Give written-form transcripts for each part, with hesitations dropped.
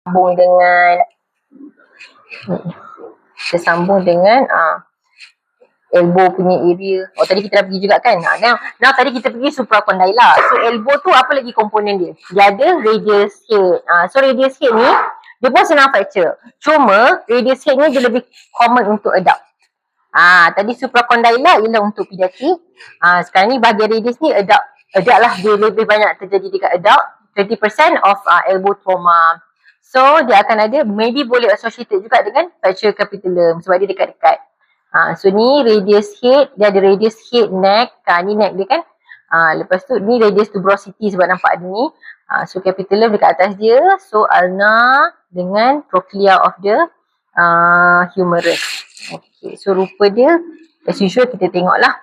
sambung dengan kita sambung dengan elbow punya area. Oh, tadi kita dah pergi juga kan. Now tadi kita pergi supracondyla. So elbow tu apa lagi komponen dia? Dia ada radius head. So radius head ni dia pun senang fracture. Cuma radius head ni dia lebih common untuk adult. Tadi supracondyla ialah untuk pediatrik. Sekarang ni bahagian radius ni adult lah, dia lebih banyak terjadi dekat adult. 20% of elbow trauma. So dia akan ada, maybe boleh associated juga dengan fracture capitulum sebab dia dekat-dekat. So ni radius head, dia ada radius head neck. Ni neck dia kan. Lepas tu ni radius tuberosity sebab nampak ada ni. So capitulum dekat atas dia. So ulna dengan trochlea of the humerus. Okay, so rupa dia as usual kita tengok lah.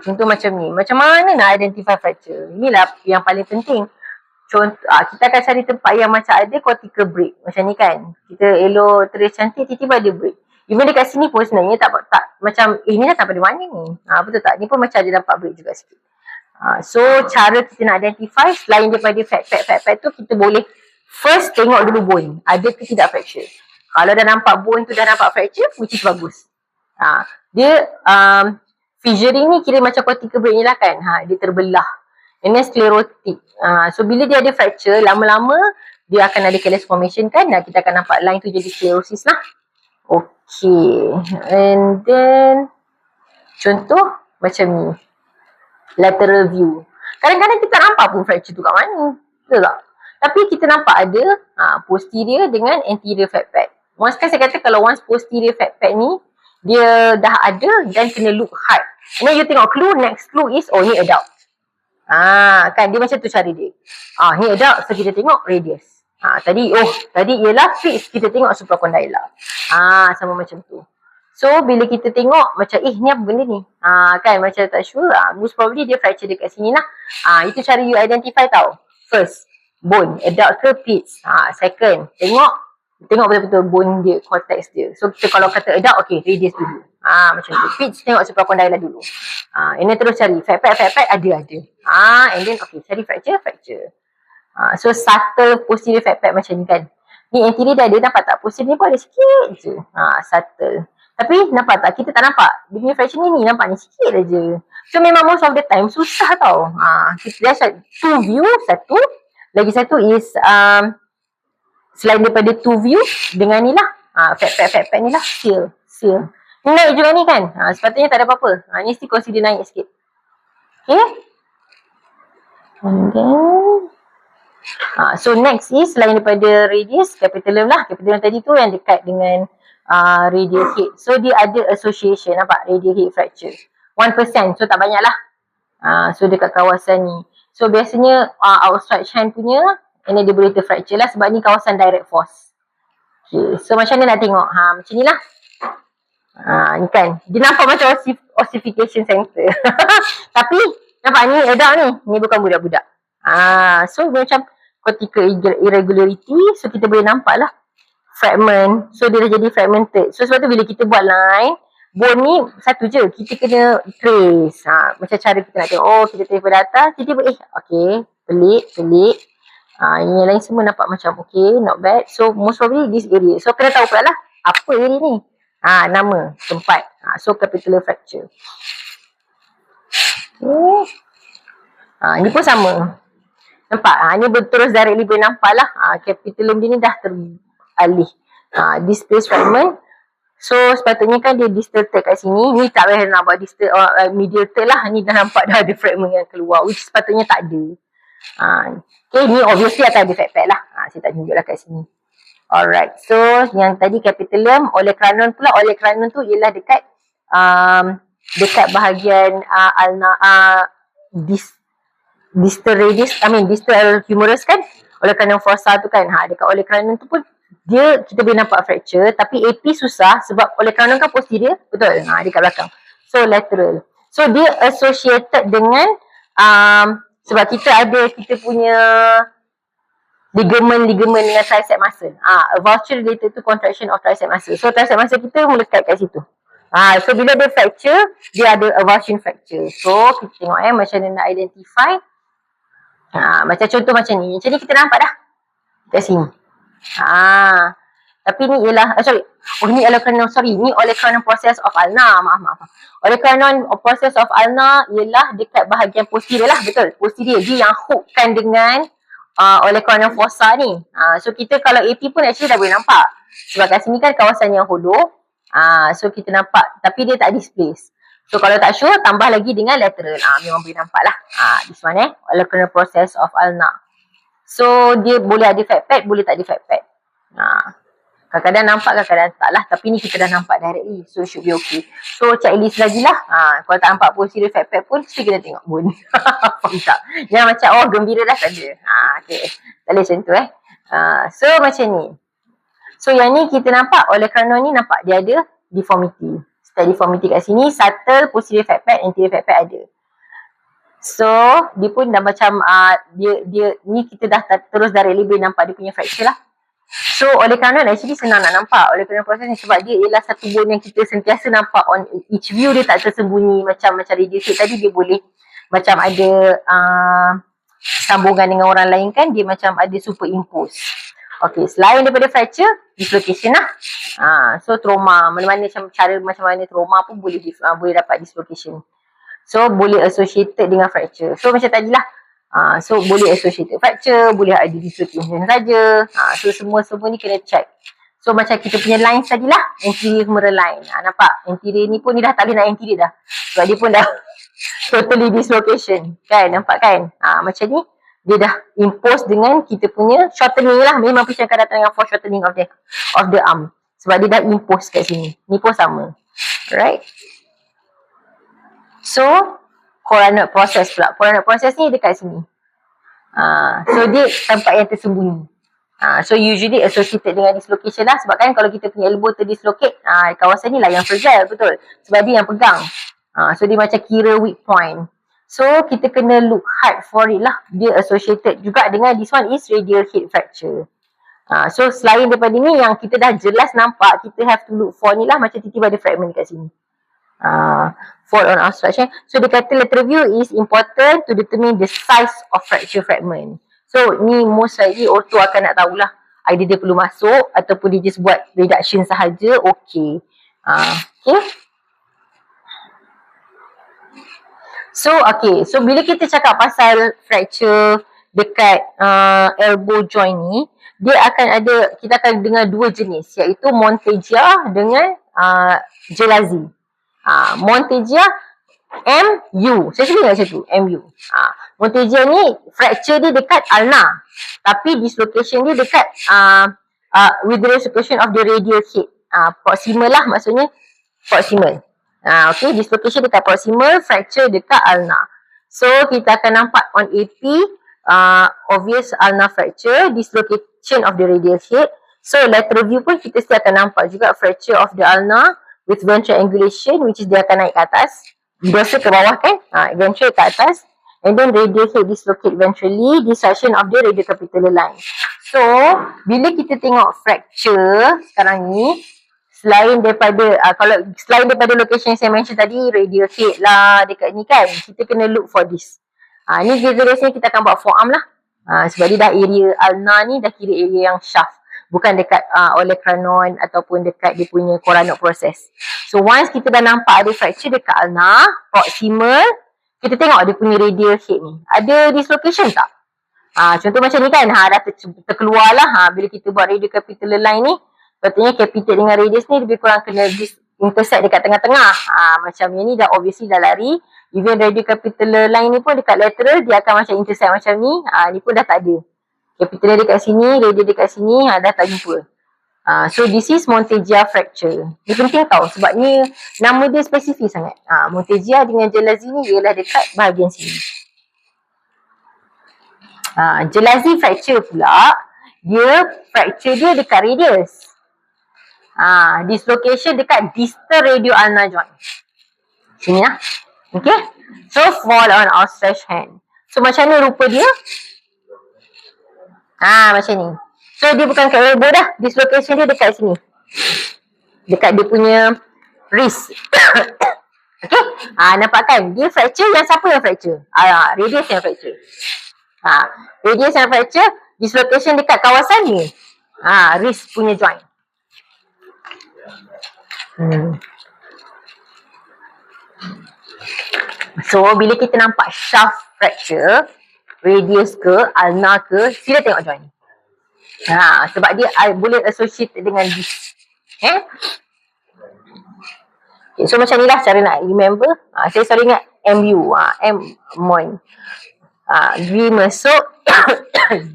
Contoh macam ni. Macam mana nak identify fracture? Inilah yang paling penting. Contoh, kita akan cari tempat yang macam ada cortical break. Macam ni kan. Kita elok terus cantik, tiba-tiba ada break. Even dekat sini pun sebenarnya tak macam ni dah tak pada mana ni. Betul tak? Ni pun macam ada nampak break juga sikit. So cara kita nak identify selain daripada fat tu, kita boleh first tengok dulu bone. Ada ke tidak fracture. Kalau dah nampak bone tu dah nampak fracture, which is bagus. Dia fissuring ni kira macam cortical break ni lah kan. Dia terbelah. Ini sklerotik. So bila dia ada fracture, lama-lama dia akan ada callus formation kan. Kita akan nampak line tu jadi sclerosis lah. Okay. And then contoh macam ni. Lateral view. Kadang-kadang kita nampak pun fracture tu kat mana. Betul tak? Tapi kita nampak ada posterior dengan anterior fat pad. Once kan saya kata kalau once posterior fat pad ni dia dah ada dan kena look hard. Ni you tengok clue, next clue is ni adult. Kan dia macam tu cara dia. Ni adult, so kita tengok radius. Tadi ialah fix, kita tengok supracondyla. Sama macam tu. So bila kita tengok macam ni apa benda ni? Kan macam tak sure. Most probably dia fracture dekat sini lah. Itu cara you identify tau. First, bone, adult ke pits. Second, tengok betul-betul bone dia, cortex dia. So kita kalau kata adult, okay, radius dulu. Macam tu. Pits tengok supracondyla dulu. And then terus cari fat pad ada. And then okay, cari fracture. So subtle posterior fat pad macam ni kan. Ni anterior dah ada, nampak tak? Posterior ni pun ada sikit je. Subtle. Tapi nampak tak? Kita tak nampak. Dia punya fracture ni nampak ni sikit aja. So memang most of the time susah tau. Kita dah two view, satu. Lagi satu is selain daripada two view dengan ni lah. Fat pad ni lah. Seal. Ni naik juga ni kan. Sepatutnya tak ada apa-apa. Ni still consider naik sikit. Okay. And then so next is selain daripada radius, capitulum lah. Capitulum tadi tu yang dekat dengan radial head. So dia ada association, nampak? Radial head fracture 1%, so tak banyak lah. So dekat kawasan ni. So biasanya outstretched hand punya, and then dia boleh terfracture lah sebab ni kawasan direct force. Okay, so macam mana nak tengok? Macam ni lah. Ni kan, dia nampak macam ossification center. Tapi nampak ni adult ni bukan budak-budak. So macam cortical irregularity, so kita boleh nampak lah fragment, so dia dah jadi fragmented. So sebab tu bila kita buat line, bone ni satu je, kita kena trace. Macam cara kita nak tengok, kita trace pada atas, tiba-tiba okay, pelik. Yang lain semua nampak macam okay, not bad. So most probably this area. So kena tahu pula lah apa area ni. Nama, tempat. So capitular fracture. Ni pun sama. Nampak? Ni terus directly boleh nampak lah. Capitulum dia ni dah teralih. Distal fragment. So sepatutnya kan dia distal third kat sini. Ni tak payah nak buat distal medial third lah. Ni dah nampak dah ada fragment yang keluar. Which sepatutnya tak ada. Okay, ni obviously akan ada fat pad lah. Saya tak tunjuk lah kat sini. Alright, so yang tadi capitulum, olecranon pula. Olecranon tu ialah dekat bahagian distal radius, distal humerus kan. Olecranon fossa tu kan. Dekat olecranon tu pun kita boleh nampak fracture, tapi AP susah sebab olecranon kan posterior, betul? Dekat belakang. So lateral. So dia associated dengan sebab kita punya ligament dengan tricep muscle. Avulsion related to contraction of tricep muscle. So tricep muscle kita melekat kat situ. So bila dia fracture, dia ada avulsion fracture. So kita tengok macam mana nak identify. Macam contoh macam ni. Macam ni kita nampak dah kat sini. Tapi ni ialah, ni oleh kerana proses of ulna, maaf. Oleh kerana proses of ulna ialah dekat bahagian posterior lah, betul? Posterior, dia yang hookkan dengan oleh kerana fossa ni. So kita kalau AP pun actually dah boleh nampak. Sebab kat sini kan kawasan yang hollow. So kita nampak, tapi dia tak displace. So kalau tak sure, tambah lagi dengan lateral. Memang boleh nampak lah. This one oleh kerana proses of ulna. So dia boleh ada fat pad, boleh tak ada fat pad. Kadang-kadang nampak, kadang-kadang tak lah. Tapi ni kita dah nampak directly. So should be okay. So checklist lagi lah. Kalau tak nampak posterior fat pad pun, mesti kena tengok pun. Faham tak? Jangan macam, gembira dah tak ada. Okay. Tak boleh macam tu so macam ni. So yang ni kita nampak, oleh kerana ni nampak dia ada deformity. Setiap deformity kat sini, subtle posterior fat pad, anterior fat pad ada. So dia pun dah macam, dia ni kita dah terus directly boleh nampak dia punya fracture lah. So oleh kerana actually senang nak nampak oleh kerana proses ni, sebab dia ialah satu bone yang kita sentiasa nampak on each view. Dia tak tersembunyi macam radial shape tadi. Dia boleh macam ada sambungan dengan orang lain kan, dia macam ada superimpose. Okay, selain daripada fracture, dislocation lah. So trauma, mana-mana macam mana trauma pun boleh dapat dislocation. So boleh associated dengan fracture. So macam tadi lah, so boleh associated fracture, boleh ada dislocation saja. So semua ni kena check. So macam kita punya line tadi lah, anterior femoral line. Nampak? Anterior ni pun ni dah tak boleh nak anterior dah. Sebab dia pun dah totally dislocation. Kan? Nampak kan? Macam ni, dia dah impose dengan kita punya shortening lah. Memang patient akan datang dengan foreshortening of the arm. Sebab dia dah impose kat sini. Ni pun sama. Right? So, coronal process pula. Coronal process ni dekat sini. So, dia tempat yang tersembunyi. So, usually associated dengan dislocation lah. Sebab kan kalau kita punya elbow terdislocate, kawasan ni lah yang fragile, betul? Sebab dia yang pegang. So, dia macam kira weak point. So, kita kena look hard for it lah. Dia associated juga dengan this one is radial head fracture. So, selain daripada ni yang kita dah jelas nampak, kita have to look for ni lah. Macam tiba-tiba ada fragment kat sini. Fault on obstruction. So dia kata lateral view is important to determine the size of fracture fragment. So ni most likely ortho akan nak tahulah, either dia perlu masuk ataupun dia just buat reduction sahaja. Okay. Okay. So bila kita cakap pasal fracture dekat elbow joint ni, dia akan ada, kita akan dengar dua jenis, iaitu Monteggia dengan Gelazi. Monteggia MU. Saya sendiri macam tu, MU. Monteggia ni fracture dia dekat ulna, tapi dislocation dia dekat with the dislocation of the radial head. Proximal lah, maksudnya proximal. Okay, dislocation dekat proximal, fracture dekat ulna. So kita akan nampak on AP obvious ulnar fracture, dislocation of the radial head. So lateral view pun kita still akan nampak juga fracture of the ulna with ventral angulation, which is dia akan naik ke atas, dorsal ke bawah kan, ventral ke atas, and then radial head dislocate ventrally, dissection of the radiocapitular line. So bila kita tengok fracture sekarang ni, selain daripada location yang saya mention tadi, radial head lah dekat ni kan, kita kena look for this. Ni biasanya kita akan buat forearm lah, sebab dia dah area ulna ni dah kira area yang shaft, bukan dekat olecranon ataupun dekat dia punya coronal process. So once kita dah nampak ada fracture dekat ulna, proximal, kita tengok dia punya radial head ni, ada dislocation tak? Contoh macam ni kan, dah terkeluar lah. Bila kita buat radiocapitular line ni, patutnya capitate dengan radius ni lebih kurang kena intersect dekat tengah-tengah. Macam yang ni dah obviously dah lari. Even radiocapitular line ni pun dekat lateral, dia akan macam intersect macam ni. Ni pun dah tak ada. Capital dekat sini, radial dekat sini, dah tak jumpa. So this is Monteggia fracture. Dia penting tau sebab ni nama dia spesifik sangat. Monteggia dengan Gelazi ni ialah dekat bahagian sini. Gelazi fracture pula, dia fracture dia dekat radius. Dislocation dekat distal radio-ulnar joint. Sini lah. Okay. So fall on outstretched hand. So macam ni rupa dia. Macam ni. So dia bukan kat elbow dah. Dislocation dia dekat sini. Dekat dia punya wrist. Okay. Nampak kan? Dia fracture, yang siapa yang fracture? Radius yang fracture. Radius yang fracture, dislocation dekat kawasan ni. Wrist punya joint. So bila kita nampak shaft fracture, radius ke, ulnar ke, sila tengok joint. Sebab dia boleh associated dengan this. Okay, so macam ni lah cara nak remember. Saya selalu ingat MU. M-Moin. G masuk.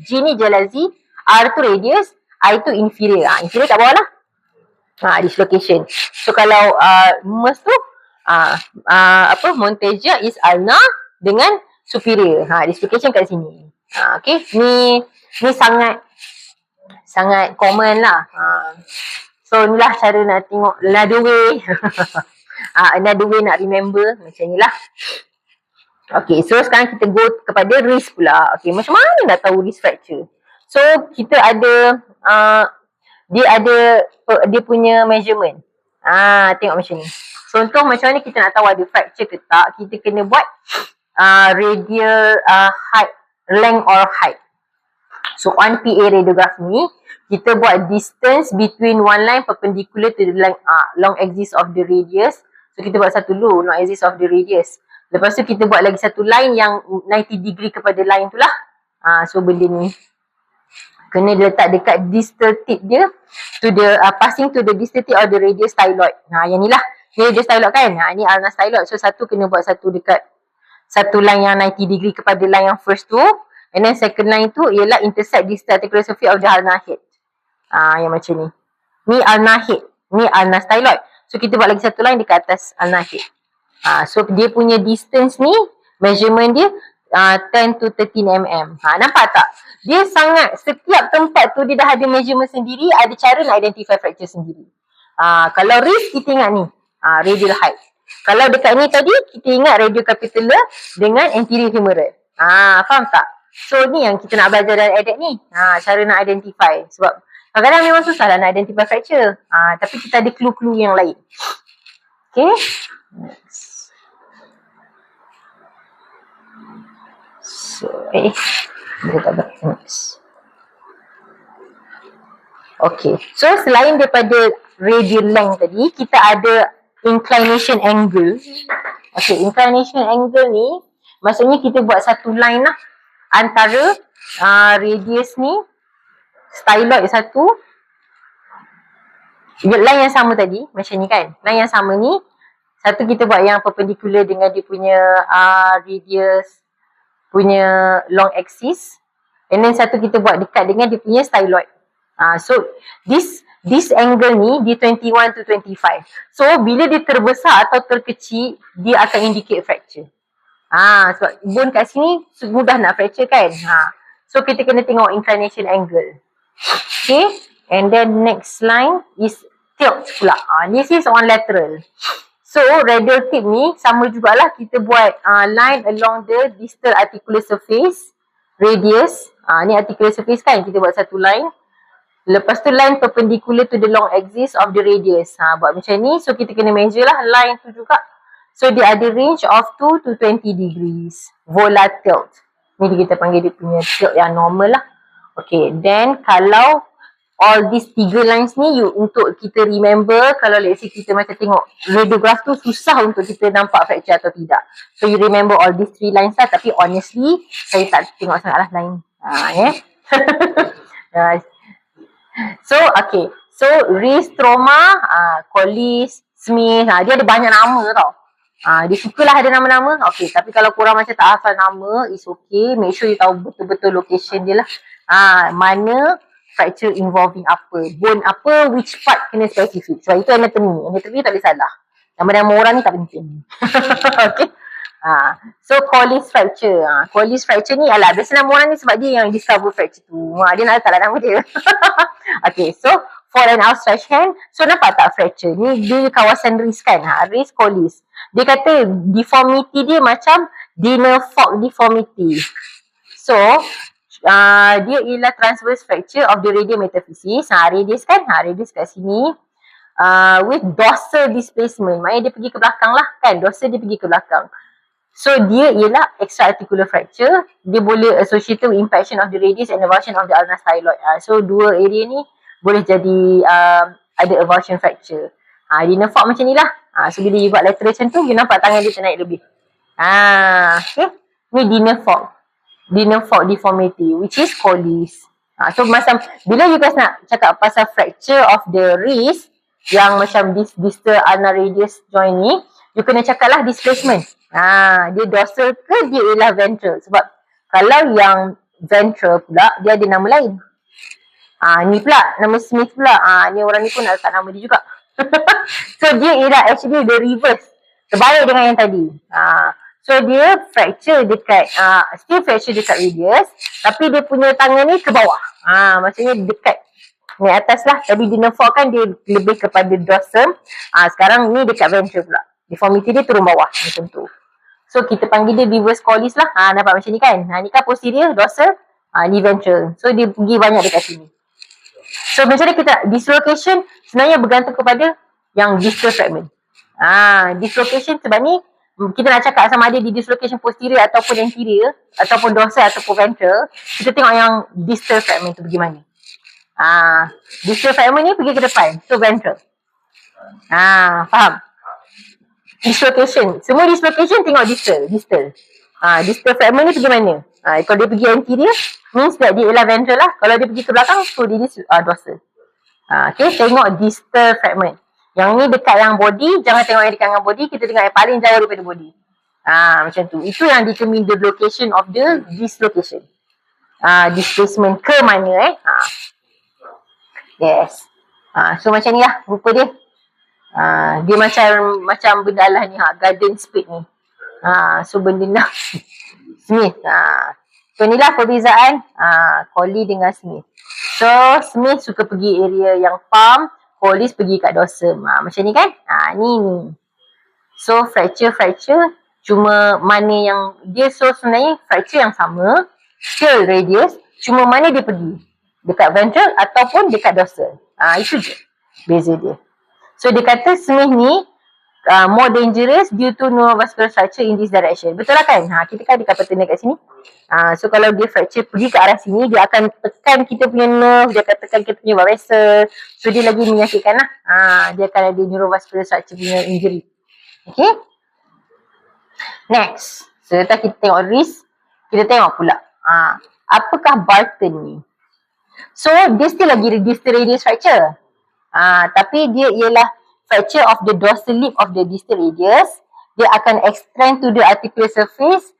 G ni jalazi. R tu radius. I tu inferior. Inferior kat bawah lah. Dislocation. So kalau MERS tu, Monteja is ulnar dengan superior. Dislocation kat sini. Okay. Ni sangat common lah. So ni lah cara nak tengok another way. Another way nak remember macam ni lah. Okay, so sekarang kita go kepada wrist pula. Okay, macam mana nak tahu wrist fracture? So kita ada dia punya measurement. Tengok macam ni. Contoh macam ni kita nak tahu ada fracture ke tak, kita kena buat radial height, length or height. So on PA radiograph ni, kita buat distance between one line perpendicular to the long axis of the radius. So kita buat satu dulu, long axis of the radius. Lepas tu kita buat lagi satu line yang 90 degree kepada line tu lah. So benda ni kena letak dekat distal tip dia to the passing to the distal tip of the radius styloid. Yang ni lah. Ni radius styloid kan? Ni ulnar styloid. So satu kena buat satu dekat satu line yang 90 degree kepada line yang first tu. And then second line tu ialah intersect distal articular surface of the ulnar head. Yang macam ni. Ni ulnar head. Ni ulnar styloid. So kita buat lagi satu line dekat atas ulnar head. So dia punya distance ni, measurement dia 10 to 13 mm. Nampak tak? Dia sangat, setiap tempat tu dia dah ada measurement sendiri, ada cara nak identify fracture sendiri. Kalau wrist kita ingat ni, radial height. Kalau dekat ni tadi, kita ingat radial capitular dengan anterior femoral. Faham tak? So ni yang kita nak belajar dari ADAC ni. Cara nak identify. Sebab kadang-kadang memang susah lah nak identify fracture. Tapi kita ada clue-clue yang lain. Okay. Next. So, okay. So, selain daripada radial length tadi, kita ada inclination angle. Okay, inclination angle ni, maksudnya kita buat satu line lah antara radius ni, styloid satu, line yang sama tadi, macam ni kan. Line yang sama ni, satu kita buat yang perpendicular dengan dia punya radius punya long axis, and then satu kita buat dekat dengan dia punya styloid. So this angle ni dia 21 to 25. So bila dia terbesar atau terkecil, dia akan indicate fracture. Sebab bone kat sini mudah nak fracture kan. So kita kena tengok inclination angle. Okay, and then next line is tilt pula. This is on lateral. So, radial tip ni sama jugalah kita buat line along the distal articular surface, radius. Ni articular surface kan, kita buat satu line. Lepas tu line perpendicular to the long axis of the radius. Buat macam ni, so kita kena measure lah line tu juga. So, dia ada range of 2 to 20 degrees. Volar tilt. Ni kita panggil dia punya tilt yang normal lah. Okay, then kalau all these tiga lines ni untuk kita remember, kalau let's say kita macam tengok radiograph tu susah untuk kita nampak fracture atau tidak. So you remember all these three lines lah, tapi honestly saya tak tengok sangat lah line. So okay, so wrist trauma, Collis, Smith, dia ada banyak nama tau. Dia sukalah ada nama-nama. Okay, tapi kalau korang macam tak hafal nama, it's okay. Make sure you tahu betul-betul location dia lah. Mana fracture involving apa, bone apa, which part kena spesifik. Sebab itu anatomy. Anatomy tak boleh salah. Nama-nama orang ni tak penting. Okay. So Collis fracture. Collis fracture ni biasa nama orang ni sebab dia yang discover fracture tu. Dia nak letak nama dia. Okay, so fall and outstretched hand. So nampak tak fracture ni? Dia kawasan wrist kan? Wrist Collis. Dia kata deformity dia macam dinner fork deformity. So dia ialah transverse fracture of the radial metaphysis. Radius kan? Radius kat sini. With dorsal displacement. Maknanya dia pergi ke belakang lah kan? Dorsal dia pergi ke belakang. So dia ialah extra-articular fracture. Dia boleh associated with impaction of the radius and avulsion of the ulnar styloid. So dua area ni boleh jadi ada avulsion fracture. Dia fork macam ni lah. So bila you buat lateral macam tu, you nampak tangan dia ternaik lebih. Okay. Ni dinner fork deformity, which is Colles. So macam bila you guys nak cakap pasal fracture of the wrist yang macam distal ulnar radius joint ni, you kena cakap lah displacement. Dia dorsal ke dia ialah ventral. Sebab kalau yang ventral pula, dia ada nama lain. Ni pula, nama Smith pula. Ni orang ni pun nak letak nama dia juga. So dia ialah actually the reverse. Terbalik dengan yang tadi. So dia fracture dekat, still fracture dekat radius, tapi dia punya tangan ni ke bawah. Maksudnya dekat ni atas lah. Tadi dinner fork kan dia lebih kepada dorsum. Sekarang ni dekat ventral pula. Deformity dia turun bawah macam tu. So kita panggil dia reverse Colles lah. Nampak macam ni kan. Ni kan posterior, dorsal, ni ventral. So dia pergi banyak dekat sini. So macam mana kita dislocation sebenarnya bergantung kepada yang distal fragment. Dislocation sebab ni kita nak cakap sama ada di dislocation posterior ataupun anterior ataupun dorsal ataupun ventral, kita tengok yang distal fragment tu pergi mana. Distal fragment ni pergi ke depan, so ventral. Faham? Dislocation, semua dislocation tengok distal. Distal fragment ni pergi mana? Kalau dia pergi anterior, means that dia ialah ventral lah. Kalau dia pergi ke belakang, so dia dorsal. Okay, tengok distal fragment. Yang ni dekat yang body, jangan tengok yang dekat dengan body, kita tengok yang paling jauh daripada body. Macam tu. Itu yang determine the location of the dislocation. Displacement ke mana Yes. So macam ni lah rupa dia. Dia macam benda lah ni, garden spade ni. So benda ni lah. Smith. So ni lah perbezaan Colles dengan Smith. So Smith suka pergi area yang palm, Colles pergi kat dorsum. Macam ni kan? Ni. So fracture cuma mana yang dia, so sebenarnya fracture yang sama, still radius, cuma mana dia pergi. Dekat ventral ataupun dekat dorsal. Itu je beza dia. So dia kata Smith ni more dangerous due to neurovascular fracture in this direction. Betul lah kan? Kita kan ada carpal tunnel kat sini. So kalau dia fracture pergi ke arah sini, dia akan tekan kita punya nerve, dia akan tekan kita punya blood vessel. So dia lagi menyakitkan lah. Dia akan ada neurovascular fracture punya injury. Okay. Next. So kita tengok wrist. Kita tengok pula. Apakah Barton ni? So dia still lagi distal radius fracture. Tapi dia ialah fracture of the dorsal lip of the distal radius. Dia akan extend to the articular surface,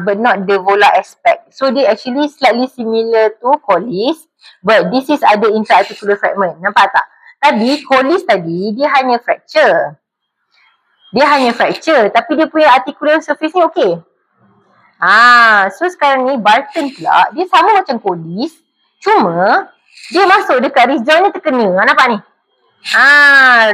but not the volar aspect. So dia actually slightly similar to Colles, but this is ada intra-articular fragment. Nampak tak? Tadi Colles tadi dia hanya fracture. Tapi dia punya articular surface ni okey. So sekarang ni Barton pula, dia sama macam Colles, cuma dia masuk dekat wrist joint ni terkena. Nampak ni?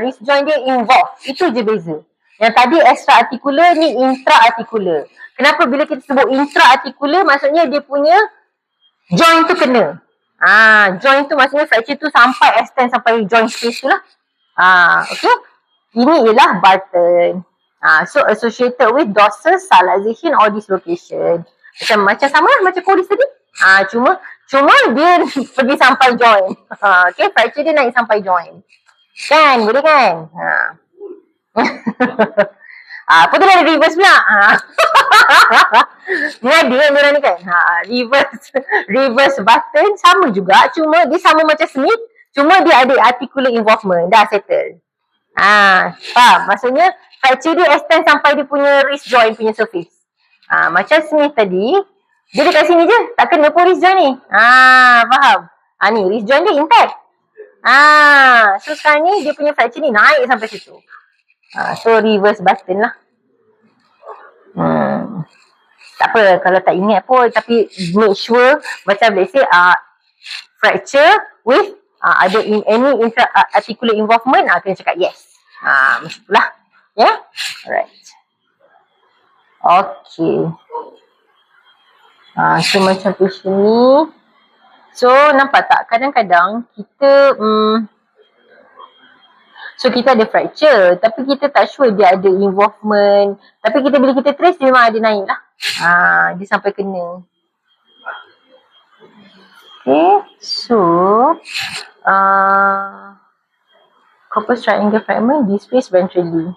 Wrist joint dia involved. Itu je beza. Yang tadi extra-articular, ni intra-articular. Kenapa bila kita sebut intra-articular, maksudnya dia punya joint tu kena. Joint tu maksudnya fracture tu sampai extend sampai joint space tu lah. Okay. Ini ialah Barton. So associated with dorsal sulcization or dislocation. Macam sama lah macam Colles tadi. Cuma dia pergi sampai joint. Okay, fracture dia naik sampai joint. Kan, boleh kan? Apa tu ada reverse pula? Ni ada orang ni kan? Reverse Barton sama juga, cuma dia sama macam Smith, cuma dia ada articular involvement. Dah settle. Faham? Maksudnya fracture dia extend sampai dia punya wrist joint punya surface. Macam Smith tadi, dia dekat sini je, tak kena pun wrist joint ni. Faham? Ni wrist joint dia intact. So sekarang ni dia punya fracture ni naik sampai situ. So reverse Barton lah. Tak apa kalau tak ingat pun, tapi make sure macam let's say fracture with ada any intra-articular involvement, kena cakap yes. Macam itulah. Yeah? Alright. Okay. So macam patient ni. So nampak tak, kadang-kadang kita so kita ada fracture tapi kita tak sure dia ada involvement. Tapi bila kita trace dia memang ada naik lah. Dia sampai kena. Okay, so Corpus triangle fragment displaced ventrally.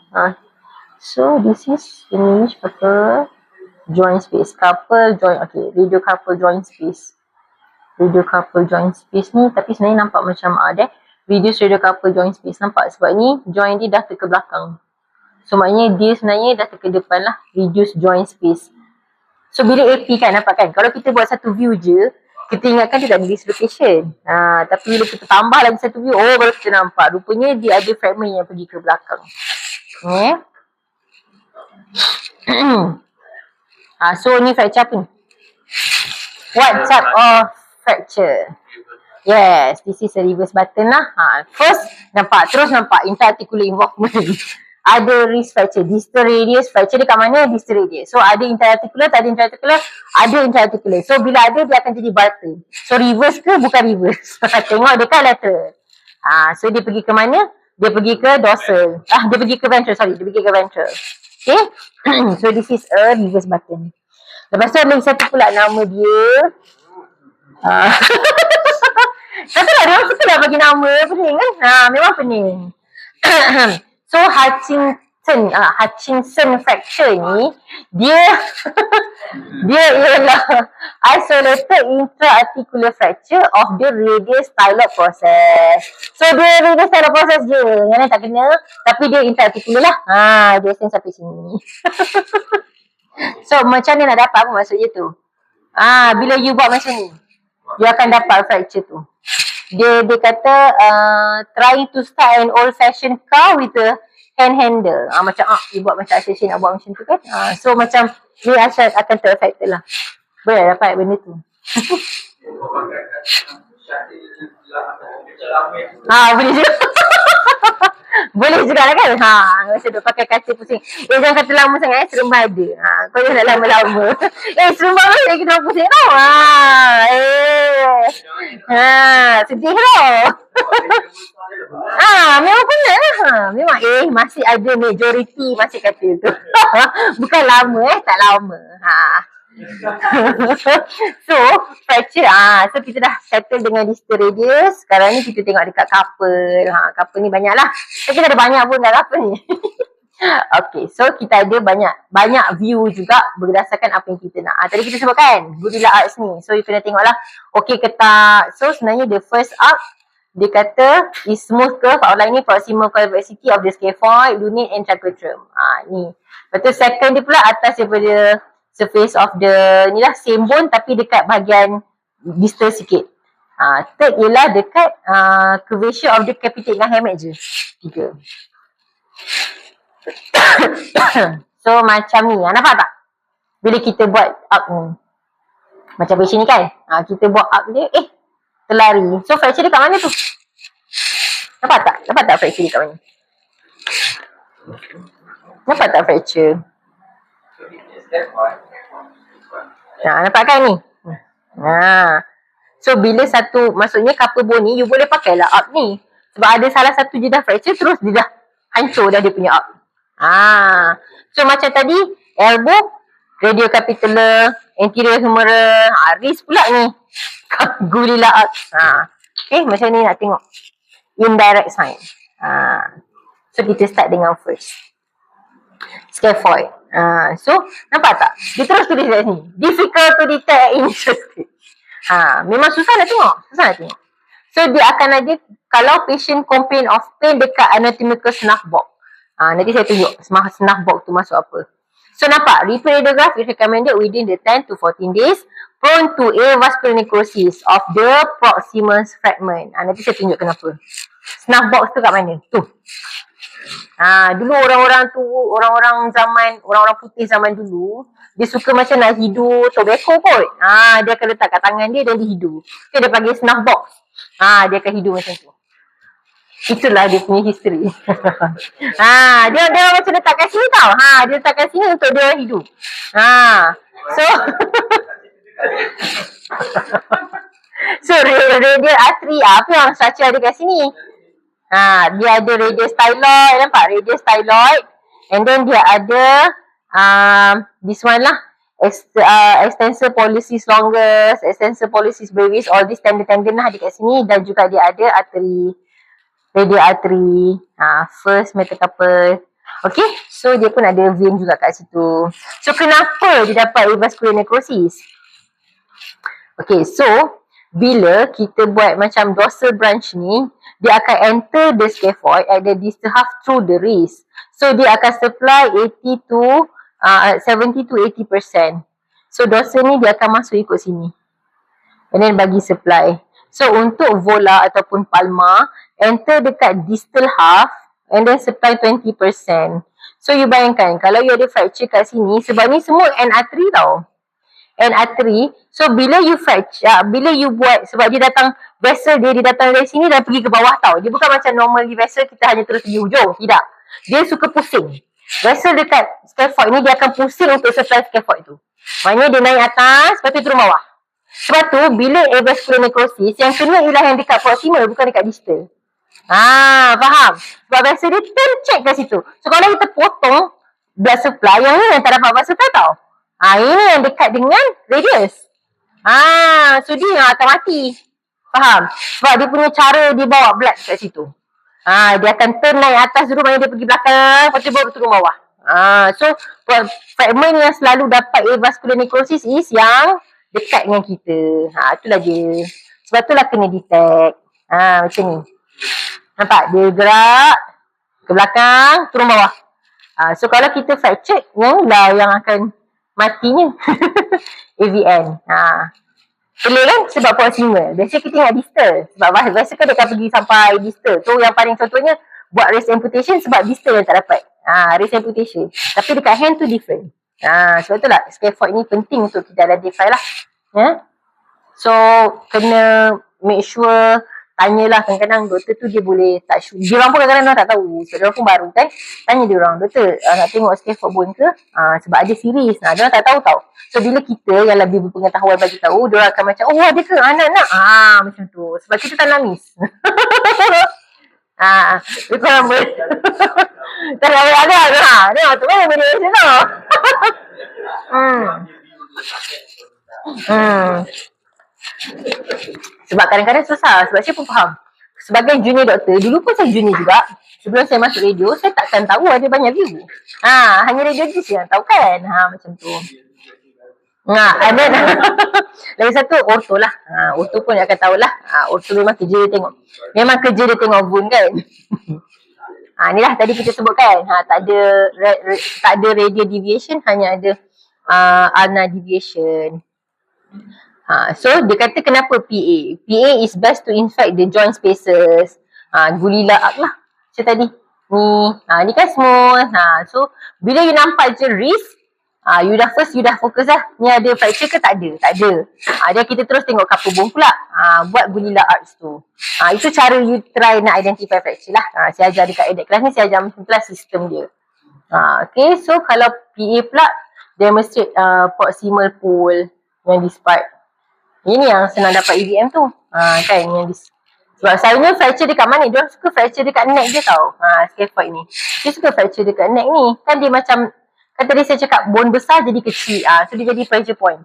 So this is image couple joint space. Couple joint, okay, radiocarpal joint space. Radiocarpal joint space ni tapi sebenarnya nampak macam ada reduced radiocarpal joint space. Nampak sebab ni joint dia dah ke belakang. So maknanya dia sebenarnya dah ke depan lah, reduced joint space. So bila AP kan, nampak kan, kalau kita buat satu view je, kita ingatkan dia tak ada dislocation. Tapi bila kita tambah lagi satu view, baru kita nampak. Rupanya dia ada fragment yang pergi ke belakang. Okay. So ni fracture apa ni? What type of fracture? Yes, this is a reverse button lah. First, terus nampak interarticular involvement. Ada wrist fracture, distal radius fracture dia kat mana? Distal radius. So ada interarticular, tak ada interarticular, ada interarticular. So bila ada dia akan jadi button. So reverse ke bukan reverse? Tengok dekat lateral. So dia pergi ke mana? Dia pergi ke dorsal. Dia pergi ke ventral, dia pergi ke ventral. Okay. So this is a reverse button. Lepas tu lagi satu pula nama dia. Kata lah, dia suka dah bagi nama pening kan? Memang pening. So Hutchinson fracture ni dia ialah isolated intra-articular fracture of the radius styloid process. So dia radius styloid process je, yang lain tak kena, tapi dia intra-articular lah. Dia extend sampai sini. So macam ni nak dapat apa maksud dia tu? Bila you buat macam ni, you akan dapat fracture tu. Dia kata trying to start an old fashioned car with a hand handle. Macam you buat macam Ashley nak buat macam tu kan. So macam dia akan ter-affected lah. Boleh dapat benda tu. Boleh juga. Boleh juga lah kan. Macam tu pakai kaca pusing. Jangan kata lama sangat seremban ada. Kau jangan lama-lama. Seremban boleh kita orang pusing tau. Sedih tau. Memang penat lah. Memang masih ada majority masih kata tu. Bukan lama tak lama. So fracture so kita dah settle dengan distal radius. Sekarang ni kita tengok dekat couple. Couple ni banyak lah. Kita ada banyak pun kat couple ni. Okay, so kita ada banyak view juga berdasarkan apa yang kita nak. Tadi kita sebutkan gorilla arcs ni. So you kena tengok lah okay ke tak. So sebenarnya the first arc dia kata is smooth curve outline ni proximal convexity of the scaphoid, lunate and trachotrum. Ni. Lepas tu second dia pula atas daripada surface of the ni lah same bone tapi dekat bahagian distal sikit. Third ialah dekat curvature of the capitate dengan hamate je. 3. So macam ni. Nampak tak? Bila kita buat arc ni. Macam patient ni kan. Kita buat arc dia terlari. So fracture dia kat mana tu? Nampak tak? Nampak tak fracture dia kat mana? Nampak tak fracture? Nampak kan ni? So bila satu, maksudnya couple bone ni you boleh pakai lah arc ni. Sebab ada salah satu je dah fracture terus dia dah hancur dah dia punya arc. So macam tadi elbow, radiocapitular, anterior humeral, wrist pula ni gorilla arc. Okay, macam ni nak tengok indirect sign. So kita start dengan first scaphoid. So nampak tak? Dia terus tulis kat sini. Difficult to detect in stage. Memang susah nak tengok. So dia akan ada kalau patient complain of pain dekat anatomical snuff box. Nanti saya tunjuk snuff box tu masuk apa. So nampak repeat radiograph is recommended within the 10 to 14 days. Prone to avascular necrosis of the proximus fragment. Nanti saya tunjuk kenapa. Snuff box tu kat mana? Tu. Dulu orang-orang putih zaman dulu, dia suka macam nak hidu tobacco kot. Dia akan letak kat tangan dia dan dia hidu. So dia panggil snuff box. Dia akan hidu macam tu. Itulah dia punya history. Dia macam letak kat sini tau. Dia letak kat sini untuk dia hidup. So so radial artery apa yang structure ada kat sini? Dia ada radius styloid, nampak radius styloid, and then dia ada this one lah, extensor pollicis longus, extensor pollicis brevis, all this tendon-tendon lah dekat sini, dan juga dia ada artery, radial artery, first metacarpal. Okay, so dia pun ada vein juga kat situ. So kenapa dia dapat avascular necrosis? Okay, so bila kita buat macam dorsal branch ni, dia akan enter the scaphoid at the distal half through the wrist. So dia akan supply 70 to 80%. So dorsal ni dia akan masuk ikut sini, and then bagi supply. So untuk volar ataupun palmar, enter dekat distal half and then supply 20%. So you bayangkan kalau you ada fracture kat sini, sebab ni semua end artery tau. End artery. So bila you fracture, bila you buat, sebab dia datang, vessel dia datang dari sini dan pergi ke bawah tau. Dia bukan macam normally vessel kita hanya terus pergi hujung. Tidak. Dia suka pusing. Vessel dekat scaphoid ni dia akan pusing untuk supply scaphoid tu. Maknanya dia naik atas, lepas tu turun bawah. Sebab tu bila avascular necrosis, yang kena ialah yang dekat proximal, bukan dekat distal. Faham? Sebab vessel dia tercheck kat situ. So kalau kita potong blood supply, yang ni yang tak dapat blood supply tau. Ini yang dekat dengan radius. So dia akan mati. Faham? Sebab dia punya cara dia bawa blood kat situ. Dia akan turn naik atas dulu, maknanya dia pergi belakang, lepas tu baru turun bawah. So fragment yang selalu dapat avascular necrosis is yang dekat dengan kita. Itulah dia. Sebab itulah kena detect. Macam ni. Nampak? Dia gerak ke belakang, turun bawah. So kalau kita fracture, yang ni lah yang akan matinya. AVN. Pelik kan? Sebab proximal. Biasa kita ingat distal. Sebab biasa kan dia akan pergi sampai distal. So yang paling contohnya, buat wrist amputation sebab distal yang tak dapat. Wrist amputation. Tapi dekat hand tu different. Sebab itulah scaphoid ni penting untuk kita identify lah. So kena make sure, tanyalah kadang-kadang doktor tu dia boleh touch. Dia orang pun kadang-kadang tak tahu. So dia orang pun baru kan. Tanya dia orang, doktor nak tengok scaphoid bone ke? Sebab ada series. Dia orang tak tahu tau. So bila kita yang lebih berpengetahuan bagi tahu, dia orang akan macam, oh ada ke anak-anak? Macam tu. Sebab kita tak nangis. Itu yang boleh. Tak ada. Tengok tu kan boleh macam tu. Sebab kadang-kadang susah. Sebab saya pun faham. Sebagai junior doktor, dulu pun saya junior juga. Sebelum saya masuk radio, saya takkan tahu ada banyak view. Hanya radiologis yang tahu kan. Macam tu. And then lagi satu orto lah. Orto pun akan tahulah. Orto memang kerja dia tengok. Memang kerja dia tengok bone kan. Ni lah tadi kita sebutkan. Tak ada radial deviation, hanya ada ulnar deviation. So dia kata kenapa PA? PA is best to infect the joint spaces. Gulila up lah. Macam tadi. Ni kan smooth. So bila you nampak je wrist, you dah fokus lah. Ni ada fracture ke? Tak ada. Dia kita terus tengok couple bone pula. Buat Gulila arts tu. Itu cara you try nak identify fracture lah. Saya ajar dekat edit class ni, saya ajar macam tu lah sistem dia. Okay, so kalau PA pula demonstrate proximal pole yang this part. Ini yang senang dapat EVM tu. Kan yang sebab selalunya fracture dekat mana? Dia suka fracture dekat neck je tau. Scaphoid ni. Dia suka fracture dekat neck ni. Kan dia macam, kan tadi saya cakap bone besar jadi kecil. So dia jadi pressure point.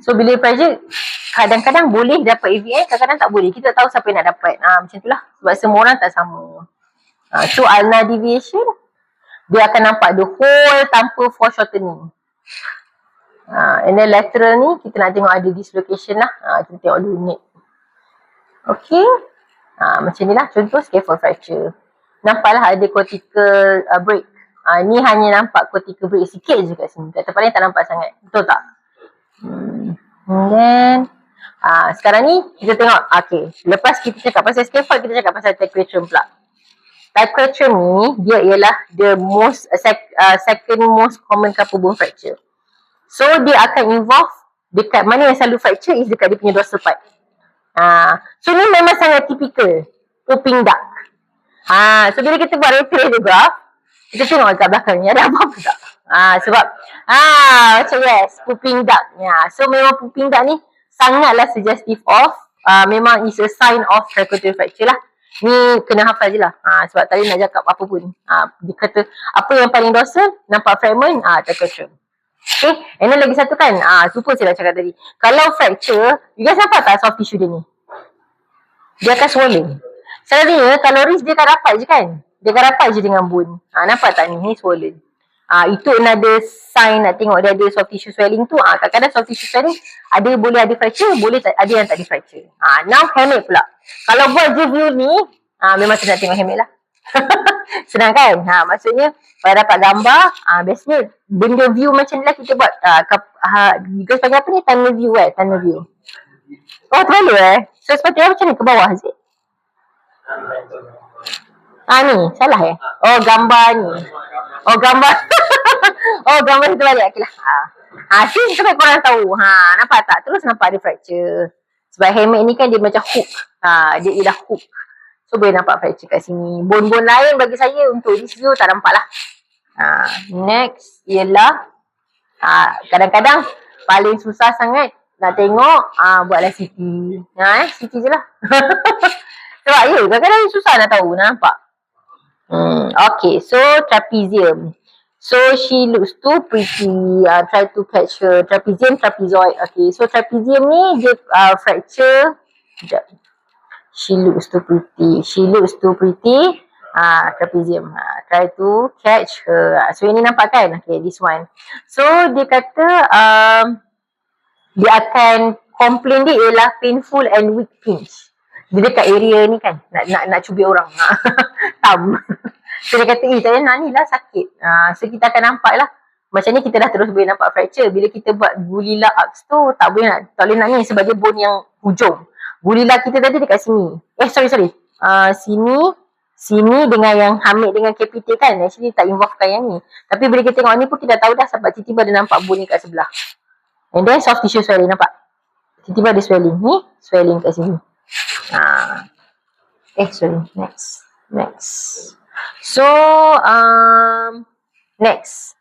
So bila pressure, kadang-kadang boleh dapat EVM, kadang-kadang tak boleh. Kita tak tahu siapa yang nak dapat. Macam tu lah. Sebab semua orang tak sama. So ulnar deviation, dia akan nampak the whole tanpa foreshortening. And then lateral ni kita nak tengok ada dislocation lah. Kita tengok dulu neck. Okay. Macam ni lah contoh scaphoid fracture. Nampaklah ada cortical break. Ni hanya nampak cortical break sikit je kat sini. Kat tempat lain tak nampak sangat. Betul tak? And then sekarang ni kita tengok. Okay. Lepas kita cakap pasal scaphoid, kita cakap pasal tight quadrum pula. Tight quadrum ni dia ialah the most second most common couple bone fracture. So dia akan involve dekat mana yang selalu fracture is dekat dia punya dorsal part. So ni memang sangat typical pooping duct. So bila kita buat radiograph, kita tengok kat belakang ni ada apa-apa tak? Sebab macam yes, pooping duct. So memang pooping duct ni sangatlah suggestive of memang is a sign of triquetral fracture lah. Ni kena hafal je lah. Sebab tadi nak cakap apa pun. Dia kata apa yang paling dorsal, nampak fragment, triquetrum. Okay, and then lagi satu kan, lupa saya dah cakap tadi. Kalau fracture, you guys nampak tak soft tissue dia ni? Dia akan swollen. Selalunya kalau wrist dia akan rapat je kan? Dia akan rapat je dengan bone. Nampak tak ni? Ni swollen. Itu another sign nak tengok dia ada soft tissue swelling tu. Kadang-kadang soft tissue swelling ada boleh ada fracture, boleh ada yang tak ada fracture. Now helmet pula. Kalau buat je view ni, memang saya nak tengok helmet lah. Senang kan? Maksudnya kalau dapat gambar, biasanya benda view macam ni lah kita buat. You guys panggil apa ni? Tunnel view kan? Tunnel view. Oh, terlalu So sepatutnya macam ni ke bawah je? Ni, salah Oh, gambar ni. Oh, gambar. Oh, gambar itu balik. Okay lah. See, supaya korang tahu. Nampak tak? Terus nampak ada fracture. Sebab helmet ni kan dia macam hook. Dia ialah hook. So, boleh nampak fracture kat sini. Bone-bone lain bagi saya untuk this view tak nampak lah. Next ialah kadang-kadang paling susah sangat nak tengok, buatlah CT. CT je lah. Sebab kadang-kadang susah nak tahu, nampak. Okay, so trapezium. So she looks too pretty. Try to catch her. Trapezium, trapezoid. Okay, so trapezium ni dia fracture. Sekejap. She looks too pretty. She looks too pretty. Trapezium. Try to catch her. So ini nampak kan? Okay, this one. So dia kata dia akan complain dia ialah painful and weak pinch. Dia dekat area ni kan, nak cubit orang. Thumb. So dia kata, tak nak ni lah sakit. So kita akan nampak lah. Macam ni kita dah terus boleh nampak fracture. Bila kita buat gulila arcs tu, tak boleh nak ni sebab dia bone yang hujung. Gulila kita tadi dekat sini. Sorry. Sini dengan yang hamid dengan capital kan. Actually tak involvekan yang ni. Tapi bila kita tengok ni pun kita dah tahu dah sebab tiba-tiba ada nampak bone ni kat sebelah. And then soft tissue swelling, nampak? Tiba-tiba ada swelling. Ni, swelling kat sini. Sorry. Next. So, next.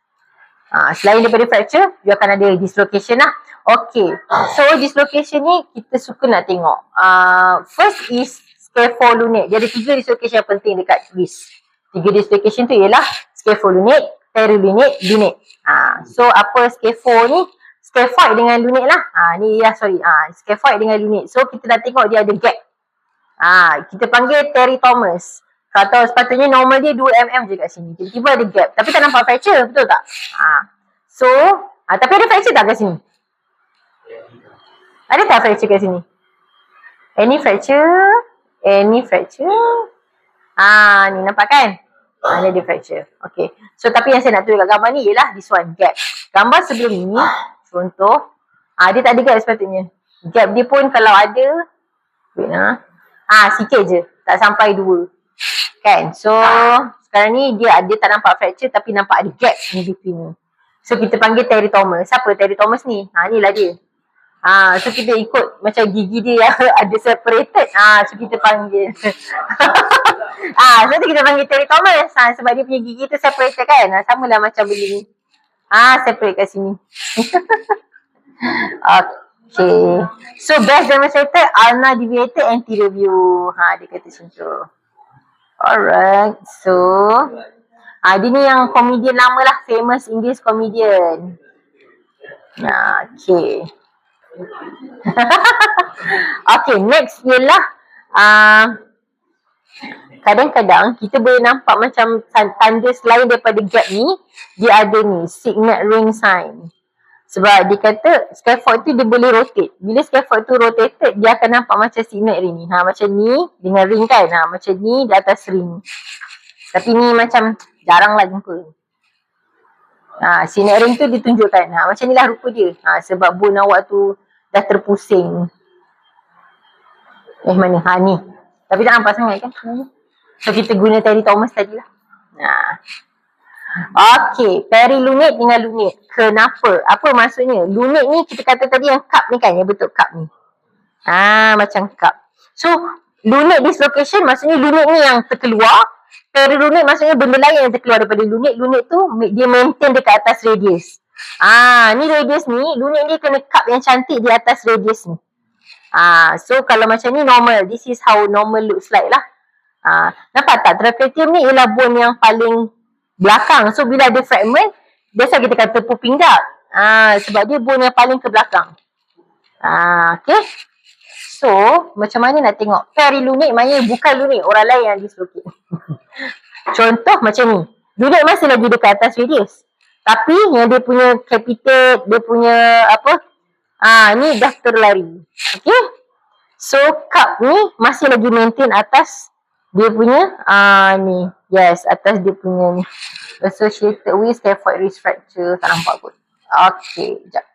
Selain daripada fracture, dia akan ada dislocation lah. Okay. So, dislocation ni kita suka nak tengok. First is scapholunate. Dia ada 3 dislocation yang penting dekat wrist. 3 dislocation tu ialah scapholunate, perilunate, lunate. So, apa scapho ni? Scaphoid dengan lunate lah. Scaphoid dengan lunate. So, kita dah tengok dia ada gap. Kita panggil teratomus. Kalau sepatutnya normal dia 2mm je kat sini. Tiba-tiba ada gap. Tapi tak nampak fracture, betul tak? So, tapi ada fracture tak kat sini? Ada tak fracture kat sini? Any fracture? Ni nampak kan? Ni ada fracture. Okay. So, tapi yang saya nak tunjuk kat gambar ni ialah this one, gap. Gambar sebelum ni, contoh, dia tak ada gap sepatutnya. Gap dia pun kalau ada, sikit je. Tak sampai 2. Kan? So, sekarang ni dia tak nampak fracture tapi nampak ada gap in between ni. So, kita panggil teratomus. Siapa teratomus ni? Ni lah dia. So, kita ikut macam gigi dia yang ada separated. So, kita panggil. So, kita panggil teratomus. Sebab dia punya gigi tu separated kan? Sama lah macam benda ni. Separate kat sini. Okay. So, best demonstrated ulnar deviated anterior view. Dia kata macam tu. Alright. So, dia ni yang komedian lama lah. Famous English comedian. Okay. Okay, next ialah kadang-kadang kita boleh nampak macam tanda selain daripada gap ni, dia ada ni, signet ring sign. Sebab dia kata scaphoid tu dia boleh rotate. Bila scaphoid tu rotated, dia akan nampak macam signet ring ni. Macam ni dengan ring kan. Macam ni di atas ring. Tapi ni macam jarang lah jumpa. Signet ring tu ditunjukkan. Macam ni lah rupa dia. Sebab bone awak tu dah terpusing. Mana? Ni. Tapi tak nampak sangat kan? So kita guna teratomus tadi lah. Okay, perilunate dengan lunate. Kenapa? Apa maksudnya? Lunate ni kita kata tadi yang cup ni kan, yang bentuk cup ni. Macam cup. So, lunate dislocation maksudnya lunate ni yang terkeluar. Perilunate maksudnya benda lain yang terkeluar daripada lunate. Lunate tu dia maintain dekat atas radius. Ni radius ni, lunate ni kena cup yang cantik di atas radius ni. So, kalau macam ni normal. This is how normal looks like lah. Nampak tak? Trapezium ni ialah bone yang paling belakang. So, bila ada fragment, biasa kita kata pooping duct. Sebab dia bone yang paling ke belakang. Okay. So, macam mana nak tengok? Perilunate maknanya bukan lunate, orang lain yang dislocate. Contoh macam ni. Lunate masih lagi dekat atas radius. Tapi yang dia punya capitate, dia punya ni dah terlari. Okay. So, cup ni masih lagi maintain atas dia punya ni. Yes, atas dia punya ni. Associated with scaphoid wrist fracture. Tak nampak kot. Okay, sekejap.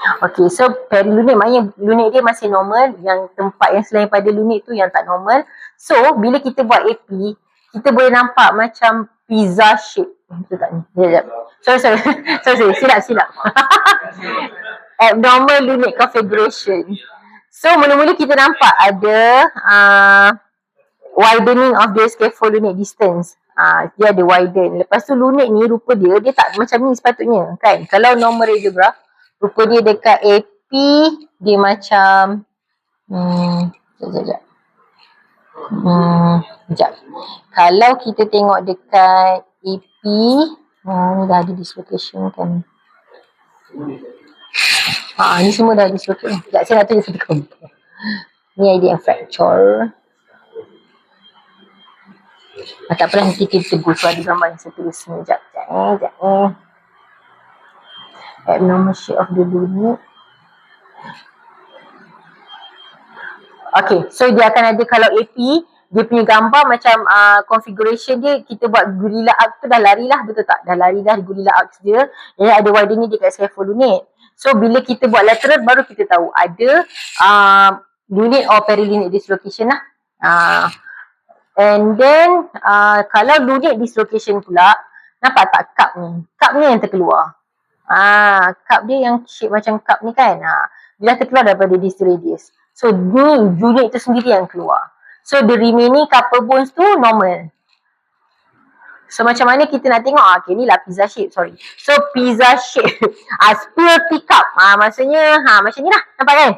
Okay, so perilunate maknanya lunate dia masih normal. Yang tempat yang selain pada lunate tu yang tak normal. So, bila kita buat AP, kita boleh nampak macam pizza shape. Betul tak ni? Sorry. Silap. Abnormal lunate configuration. So, mula-mula kita nampak ada widening of the scapholunate distance. Dia ada widen. Lepas tu lunate ni rupa dia tak macam ni sepatutnya kan. Kalau normal radiograph, rupa dia dekat AP dia macam sekejap. Kalau kita tengok dekat AP ni dah ada dislocation kan. Ni semua dah dislocation. Sekejap, saya nak tunjuk satu gambar. Ni idea fracture. Tak pernah nanti kita go through ada gambar yang saya tulis ni. Sekejap. Abnormal shape of the lunate. Okay, so dia akan ada kalau AP, dia punya gambar macam configuration dia, kita buat gorilla arch tu dah lari lah, betul tak? Dah lari dah gorilla arch dia. Yang ada widening dekat scapholunate. So, bila kita buat lateral, baru kita tahu ada lunate or perilunate dislocation lah. And then, kalau lunate dislocation pula, nampak tak cup ni? Cup ni yang terkeluar. Cup dia yang shape macam cup ni kan. Dia dah terkeluar daripada distal radius. So, ni unit tu sendiri yang keluar. So, the remaining couple bones tu normal. So, macam mana kita nak tengok? Okay, ni lah pizza shape, sorry. So, pizza shape. Spill cup. Maksudnya, macam ni lah. Nampak kan?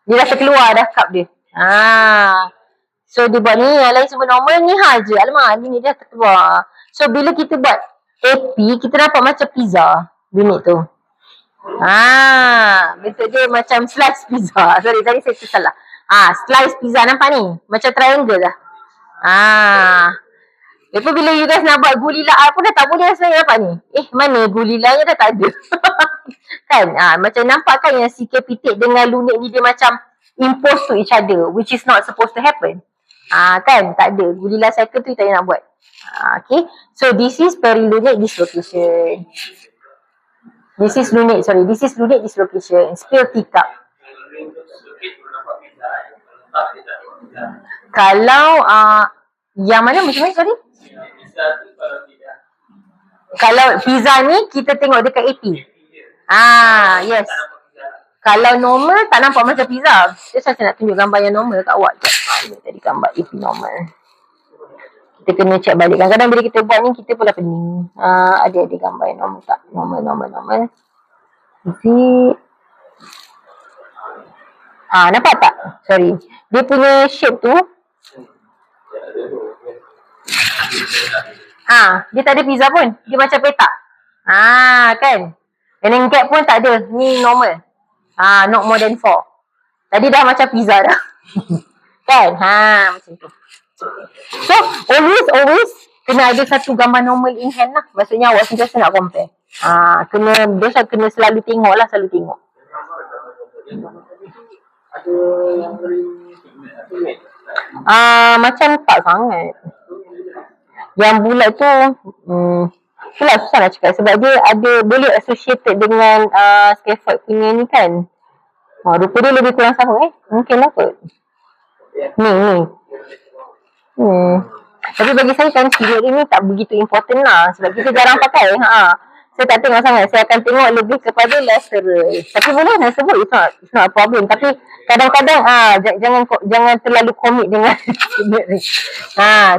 Dia dah terkeluar dah cup dia. So, dia buat ni, yang lain semua normal. Ni je. Alamak, ni dah terkeluar. So, bila kita buat AP, kita dapat macam pizza. Unit tu. Bentuk dia macam slice pizza. Sorry, tadi saya tersalah. Slice pizza nampak ni? Macam triangle lah. Lepas bila you guys nak buat gulila art pun dah tak boleh rasanya nampak ni. Mana gulilanya dah tak ada. Kan? Macam nampak kan yang si capitate dengan lunate ni dia macam impose to each other. Which is not supposed to happen. Kan? Tak ada. Gulila cycle tu kita nak buat. Okay. So, this is perilunate dislocation. This is lunate dislocation. Spill cup. Kalau yang mana macam mana sorry? Kalau pizza ni kita tengok dekat AP. Yes. Kalau normal tak nampak macam pizza. Saya nak tunjuk gambar yang normal kat awak. Ini tadi gambar AP normal. Kita kena check balik. Kadang-kadang bila kita buat ni kita pula pening. Ada gambar yang normal tak? Normal. Is it? Nampak tak? Sorry. Dia punya shape tu. Dia tak ada pizza pun. Dia macam petak. Kan? And then gap pun tak ada. Ni normal. Not more than 4. Tadi dah macam pizza dah. Kan? Macam tu. So, always kena ada satu gambar normal in hand lah. Maksudnya awak sentiasa nak compare. Kena selalu tengok lah, Ada yang macam tak sangat. Yang bulat tu itulah susah nak cakap sebab dia ada boleh associated dengan scaphoid punya ni kan. Rupa dia lebih kurang sama mungkin lah kot. Ni. Tapi bagi saya kan period ini tak begitu important lah sebab kita jarang pakai. Saya tak tengok sangat. Saya akan tengok lebih kepada lateral. Tapi boleh saya sebut it's not a problem. Tapi kadang-kadang jangan terlalu komit dengan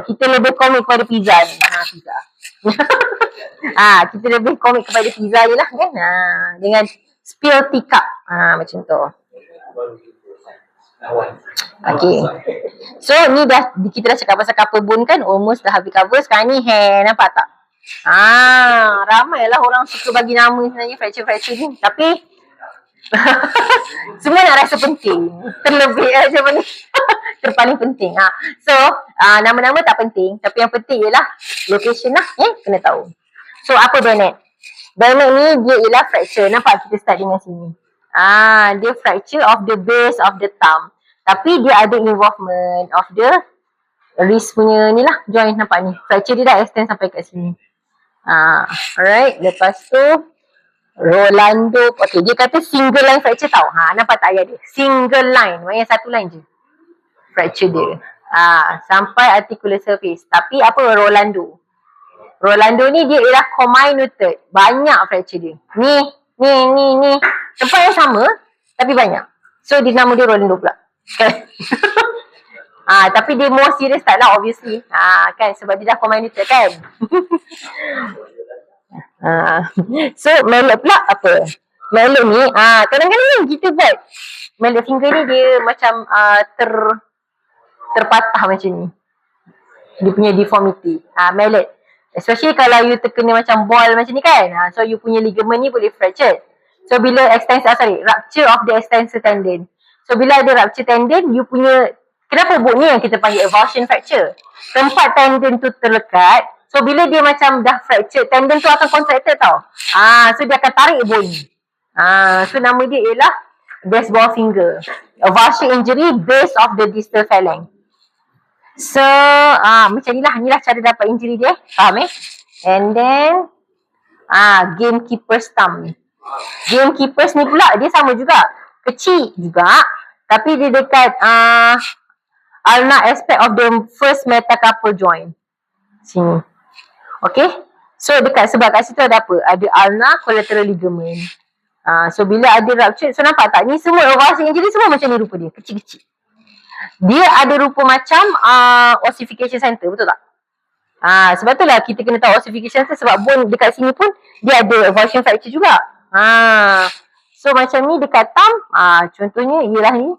kita lebih komit kepada pizza ni. Pizza. Kita lebih komit kepada pizza je lah kan. Dengan spill cup. Macam tu. Okay. So ni dah kita dah cakap pasal couple bone kan. Almost dah habis cover. Sekarang ni hair. Nampak tak? Ramailah orang suka bagi nama sebenarnya fracture-fracture ni. Tapi semua nak rasa penting. Terlebih macam mana. Terpaling penting. So, nama-nama tak penting. Tapi yang penting ialah location lah. Kena tahu. So, apa Bennett? Bennett ni dia ialah fracture. Nampak kita start dengan sini. Dia fracture of the base of the thumb. Tapi dia ada involvement of the wrist punya ni lah. Joint nampak ni. Fracture dia dah extend sampai kat sini. Alright. Lepas tu Rolando. Okay, dia kata single line fracture tau. Nampak tak ayat dia? Single line. Maksudnya satu line je. Fracture dia. Sampai articular surface. Tapi apa Rolando? Rolando ni dia ialah comminuted. Banyak fracture dia. Ni. Tempat yang sama. Tapi banyak. So, dia nama dia Rolando pula. Kan? Tapi dia more serious tak lah obviously. Kan? Sebab dia dah comminuted kan? So, mallet pula apa? Mallet ni, kadang-kadang kita buat mallet finger ni dia macam terpatah macam ni. Dia punya deformity. Mallet. Especially kalau you terkena macam ball macam ni kan. So, you punya ligament ni boleh fracture. So, bila rupture of the extensor tendon. So, bila ada rupture tendon, you punya, kenapa ni yang kita panggil avulsion fracture? Tempat tendon tu terlekat. So, bila dia macam dah fracture, tendon tu akan contracted tau. So, dia akan tarik bone. So, nama dia ialah baseball finger. Avulsion injury base of the distal phalanx. So, macam inilah cara dapat injury dia. Faham And then, gamekeeper's thumb. Gamekeepers ni pula, dia sama juga. Kecil juga. Tapi dia dekat ulnar aspect of the first metacarpal joint. Sini. Okay. So dekat sebab kat situ ada apa? Ada ulnar collateral ligament. So bila ada rupture, so nampak tak? Ni semua avulsion injury semua macam ni rupa dia. Kecil-kecil. Dia ada rupa macam ossification center. Betul tak? Sebab tu lah kita kena tahu ossification center. Sebab bone dekat sini pun dia ada avulsion fracture juga. So macam ni dekat thumb. Contohnya ialah ni.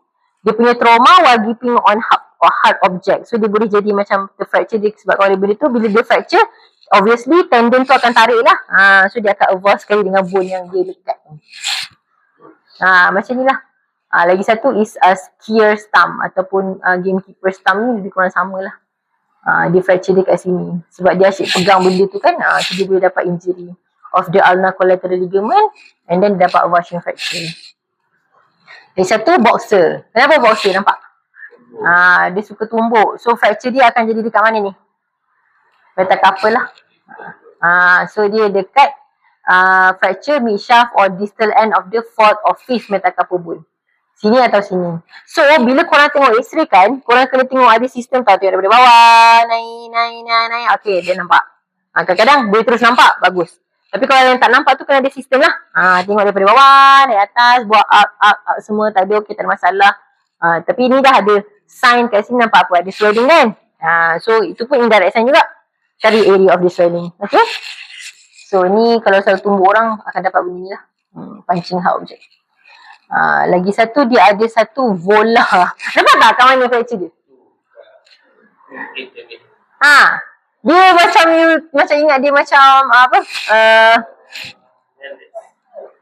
Dia punya trauma while gripping on hard object. So dia boleh jadi macam fracture dia sebab oleh benda tu. Bila dia fracture, obviously tendon tu akan tarik lah. So dia akan avulse sekali dengan bone yang dia dekat. Macam ni lah. Lagi satu is skier's thumb ataupun gamekeeper's thumb ni lebih kurang sama lah. Dia fracture dia kat sini. Sebab dia asyik pegang benda tu kan. So dia boleh dapat injury of the ulnar collateral ligament and then dia dapat avulsion fracture. Lagi satu boxer. Kenapa boxer? Nampak? Dia suka tumbuk. So fracture dia akan jadi dekat mana ni? Metacarpal lah. So dia dekat fracture mid shaft or distal end of the fourth or fifth metacarpal bone. Sini atau sini. So bila korang tengok x-ray kan, korang kena tengok ada sistem tau tu daripada bawah, naik. Okay, dia nampak. Kadang-kadang boleh terus nampak, bagus. Tapi kalau yang tak nampak tu kena ada sistem lah. Tengok daripada bawah, naik atas, buat up, semua tak ada, okay, tak ada masalah. Tapi ni dah ada sign kat sini, nampak apa, ada swelling kan. So itu pun indirect sign juga. Cari area of the swelling. Okay. So ni kalau selalu tumbuh orang akan dapat benda ni lah. Punching hard object. Lagi satu dia ada satu vola. Nampak tak kawan yang fracture dia? Dia macam ingat dia macam apa?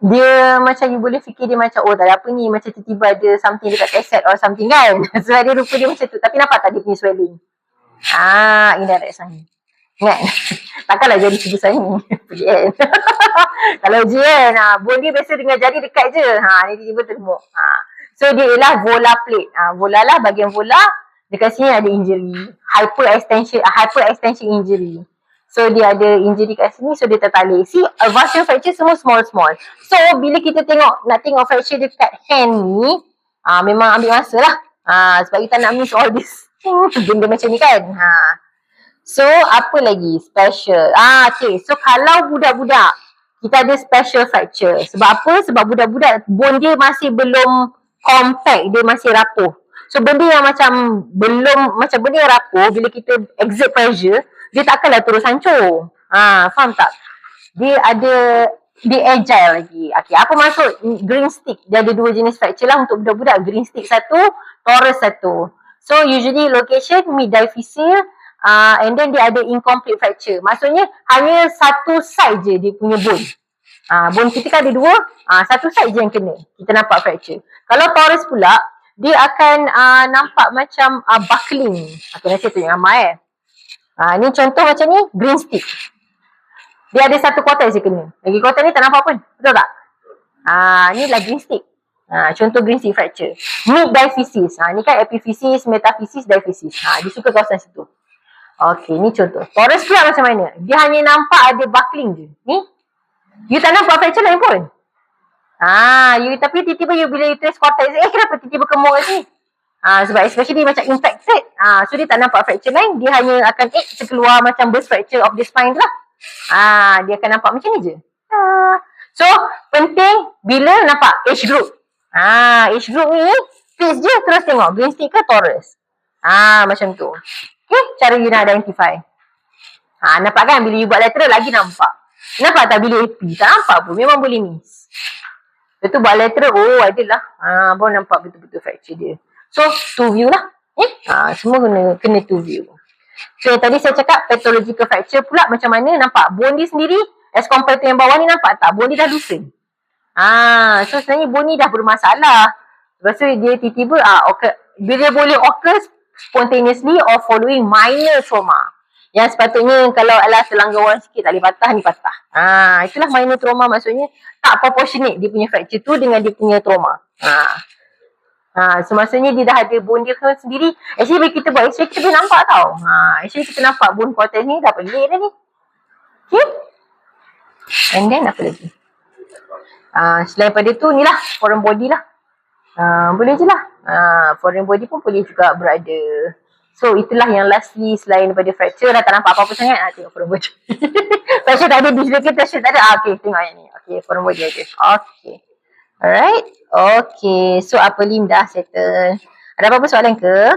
Dia macam you boleh fikir dia macam tak ada apa ni, macam tiba-tiba ada something dekat kaset or something kan. Sebab dia rupa dia macam tu. Tapi nampak tak dia punya swelling? Indirect sign. Ingat? Takkanlah jadi sebesar ni. Kalau je kan, bone dia biasa dengan jari dekat je. Ni tiba-tiba termuk. So dia ialah volar plate. Volar lah, bahagian volar. Dekat sini ada injury. Hyperextension injury. So dia ada injury kat sini, so dia tertali. See, avulsion fracture semua small. So bila kita nak tengok fracture dekat hand ni, memang ambil masa lah. Sebab kita nak miss all this benda macam ni kan. So apa lagi special? Okay, so kalau budak-budak kita ada special fracture. Sebab apa? Sebab budak-budak bone dia masih belum compact, dia masih rapuh. So benda yang macam benda yang rapuh, bila kita exert pressure, dia takkanlah terus hancur. Faham tak? Dia agile lagi. Okay, apa maksud green stick? Dia ada dua jenis fracture lah untuk budak-budak. Green stick satu, torus satu. So usually location mid diaphyseal, And then dia ada incomplete fracture. Maksudnya hanya satu side je dia punya bone. Bone kita kan ada dua, satu side je yang kena. Kita nampak fracture. Kalau torus pula, dia akan nampak macam buckling. Okay, nanti tunjuk gambar ni contoh macam ni, green stick. Dia ada satu quarter je kena. Lagi quarter ni tak nampak pun. Betul tak? Ni lah green stick. Contoh green stick fracture. Mid diaphysis. Ni kan epiphysis, metaphysis, diaphysis. Dia suka kawasan situ. Okay, ni contoh. Torus pula macam mana? Dia hanya nampak ada buckling je. Ni. You tak nampak fracture lain pun. Tapi tiba-tiba bila you trace cortex, kenapa tiba-tiba kemung kat sini? Sebab especially dia macam impacted. So dia tak nampak fracture lain. Dia hanya akan terkeluar macam burst fracture of the spine tu lah. Dia akan nampak macam ni je. So, penting bila nampak age group. Age group ni, please je terus tengok. Green stick ke torus. Macam tu. Okay, cara you nak identify. Nampak kan bila you buat lateral lagi nampak. Nampak tak bila AP? Tak nampak pun. Memang boleh miss. Lepas tu buat lateral, adalah. Baru nampak betul-betul fracture dia. So, two view lah. Semua kena two view. So, yang tadi saya cakap pathological fracture pula macam mana nampak. Bone dia sendiri, as compared to yang bawah ni nampak tak? Bone dia dah loosen. So, sebenarnya bone ni dah bermasalah. Lepas tu dia tiba-tiba, bila dia boleh occur spontaneously or following minor trauma. Yang sepatutnya kalau terlanggar sikit tak boleh patah, ni patah. Itulah minor trauma, maksudnya tak proportionate dia punya fracture tu dengan dia punya trauma. So maksudnya dia dah ada bone dia sendiri. Actually bila kita buat X-ray kita boleh nampak tau. Actually kita nampak bone cortex ni dah pelik dah ni. Okay. And then apa lagi? Selain pada tu ni lah foreign body lah. Boleh je lah. Foreign body pun boleh juga berada. So itulah yang lastly selain daripada fracture dah tak nampak apa-apa sangat. Tengok foreign body. Fracture tak ada, dislocation tak ada. Okay, tengok yang ni. Okay, foreign body aja. Okay. Alright. Okay, so upper limb dah settle. Ada apa-apa soalan ke?